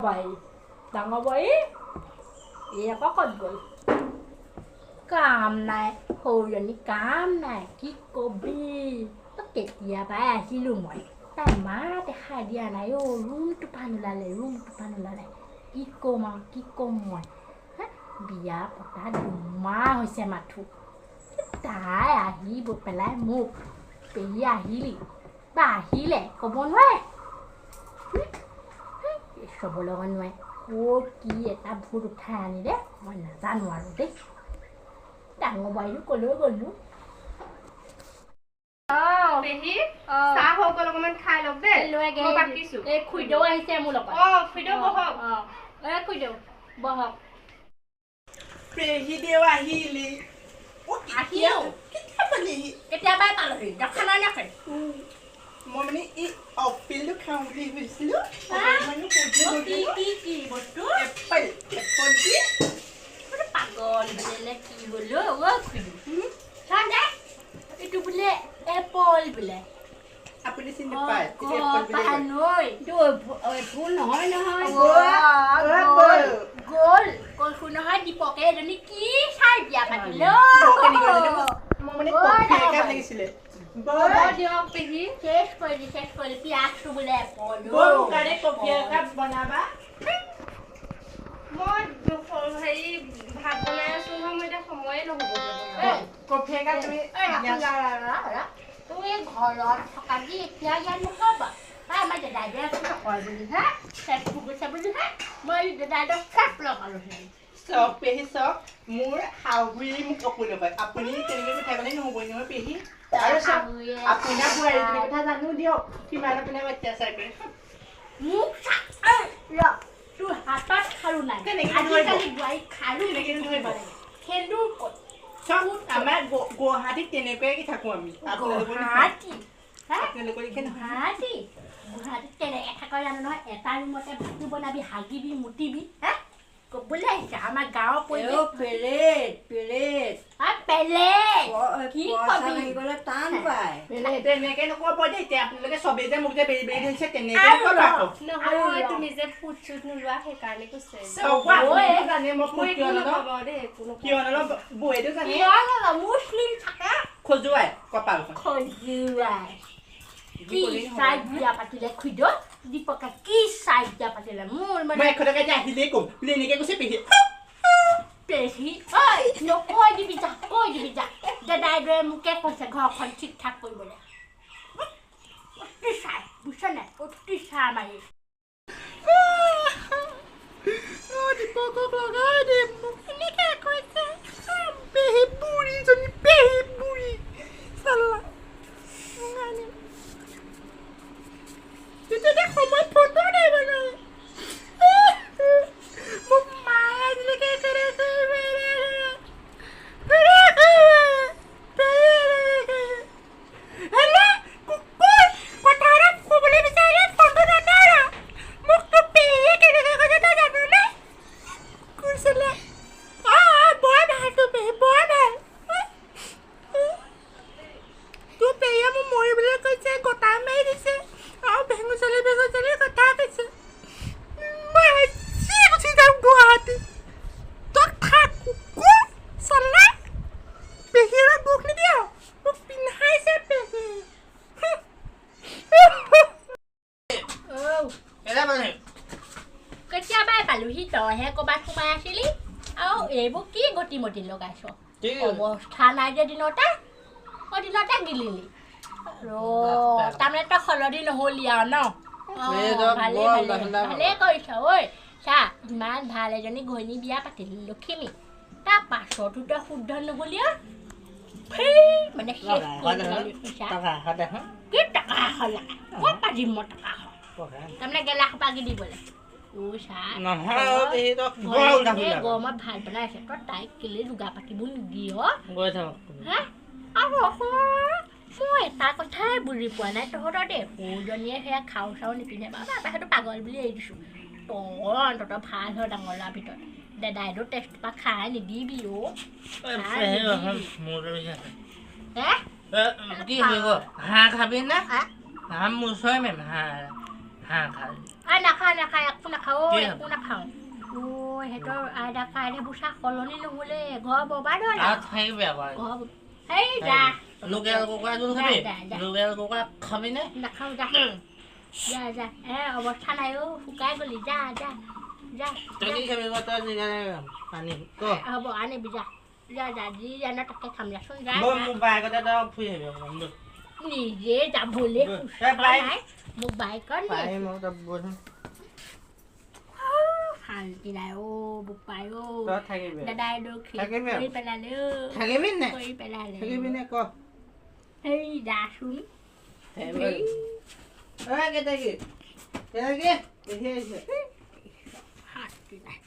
vậy đằng ấy ý là có con gửi cam này hồi giờ ní cam này cái cô bi tất cả gì bà chỉ luôn vậyแต่มาแต่ขายเดียนะโยลุงตุพันละเลยลุงตุพันละเลยอีโกมาอีโกมวยฮะบิยาปะตาดูมาเฮเสมาทุตายอ่ะฮีบุไปแล้วมุกไปยาฮีลิบ้าฮีแหละก็บ่นไว้ชอบบ่กันไว้โอ้กี้ตามพูดทานี่เด้มันน่ะจันว่ารู้ดิดังเอาไว้อยู่ก็เหลือกันอยู่পেহী চাহ হওক অলপমান খাই লওক দেই মই বাকিছো এই খুইদেউ আহিছে মোৰ লগত খুইদেউ বহক এই খুইদেউ বহক পেহী দেউ আহিলি আহিও কেতিয়া পালিহি কেতিয়াবাই পালোহি দখানা নাখায় মই মানে এই আপেলটো খাওঁ বুলি ভাবিছিলোঁ কি বস্তু এপল কি পাগল বোলে কি হলো অ খুইদেউ চাহ দে এইটো বোলে এপল বোলে আপুনি চিনি পায় এপল পাই নৈ ফুল নহয় নহয় গ'ল ফুল নহয় দীপকে এজনী কি চাই বিয়া পাতিলে মই মানে কফি একাপ লাগিছিলে দিয়ক পেহী শেষ কৰি পিয়াজটো বোলে এপল কাৰণে কফি একাপ বনাবা মই হেৰি ভাত বনাই আছো নহয় মই এতিয়া সময়ে নহ'ব কফি একাপ তুমি তুমি ঘৰত থকা দি এতিয়া ইয়াত নহ'বা আমাৰ দাদাই নকয় বুলি হা ফেচবুক গৈছে বুলি হা মই দাদাইক কাপ লগালোঁ চক পেহী চক মোৰ শাহুৰি মোক একো নকয় আপুনি তেনেকৈ কথা ক'লে নহ'বই নহয় পেহী আৰু চক আপোনাৰ বোৱাৰীজনীৰ কথা জানো দিয়ক কিমান আপোনাক অত্যাচাৰ কৰে মোক তোৰ হাতত খাৰু নাই আজিকালি বোৱাৰী খাৰু নেকি সেন্দুৰ ক'ত চব আমাৰ গুৱাহাটীত তেনেকুৱাই থাকোঁ আমি গুৱাহাটী আপোনালোকৰ লিখে নহয় গুৱাহাটীত তেনেকৈ থাকো জানো নহয় এটা ৰুমতে ভাতো বনাবি হাগিবি মুতিবি হা ক'বলৈ আহিছে আমাৰ গাঁৱৰ কি কবি টান পায় তেনেকৈ নক'ব দেই এতিয়া আপোনালোকে চবেই যে মোক যে বেৰি বেৰি ধৰিছে তেনেকৈ নহয় তুমি যে ফুট চুট নোলোৱা সেইকাৰণে কৈছে জানে মই কিয় নলওঁ দেই একো কিয় নলওঁ বৌয়েতো জানে মুছলিম থাকে খজুৱাই কপালখন খজুৱাই কি চাই বিয়া পাতিলে খুইদেউ দীপকে কি চাই বিয়া পাতিলে মোৰ মই মানে 100 টকা এতিয়া আহিলেই ক'ম বোলে এনেকৈ কৈছে পেহী পেহী ঐ নকৈ দিবি যা কৈ দিবি যা দাদাই দৰে মোকে কৈছে ঘৰখন ঠিক ঠাক কৰিবলৈ অতি চাই বুজিছ নাই অতি চাই মাৰি দীপকক লগাই দিম মোক এনেকৈ কৈছে পেহী বুঢ়ীজনী পেহী বুঢ়ী চাল্লা তেতিয়া সময় ফটো নাই বনাই মোক মায়ে আজিলৈকে কেতিয়াবাই পালোহি তইহে ক'ৰবাত সোমাই আছিলি আৰু এইবোৰ কি গতিমতি লগাইছ অৱস্থা নাই যে দিনতে গিলিলি তাৰমানে তই সলনি নহ'লি আৰু ন ভালে কৰিছ ঐ চা ইমান ভাল এজনী ঘৈণী বিয়া পাতিলি লখিমী তাৰ পাছতো তই শুদ্ধ নহ'লি মানে শেষ কি টকা হ'লা ক'ত পাতিম মই টকা তাৰমানে গেলা সোপা দিবলৈ গৰমত ভাল পেলাইছে তই তাইক কেলে যোগা পাতিব নিদিয় আৰু মই এটা কথাই বুজি পোৱা নাই তহঁতৰ দেই সৰুজনীয়ে সেয়া খাও চাও নিপিন্ধে বাৰু সেইটো পাগল বুলি এৰি দিছোঁ তই অন্ততঃ ভাল হয় ডাঙৰ ল'ৰাৰ ভিতৰত দাদাইতো টেষ্ট পৰা খাই নিদিবি কি হৈ গ'ল হাঁহ খাবি না হাঁহ মোচোৱাই মেম হাঁহ খাবি নাখায় একো নাখাওঁ খাওঁ একো নাখাওঁ ঐ সিহঁতৰ আইতা কাইলৈ বুচা সলনি নহ'লে ঘৰ বৰবাদ হ'ল আৰু খাই বেয়া পায় ঘৰ হেই যা লোকেল কুকুৰা জোল খাবি লোকেল কুকুৰা খাবি নে নাখাওঁ যা যা যা অৱস্থা নাই শুকাই গ'লি যা যা যা তই কি খাবি তই পানী ক হ'ব আনিবি যা যা যা যি জান তাকে খাম যাচোন যা মোৰ বাইকতে তই ফুৰি আহিবি অকণমান নিজে যাবলৈ নাই মোক বাইকত শান্তি নাই বোপাই দাদাই কৰি পেলালে কৰি পেলালে থাকিবি নে ক সেই যাচোন কেনেকে শান্তি নাই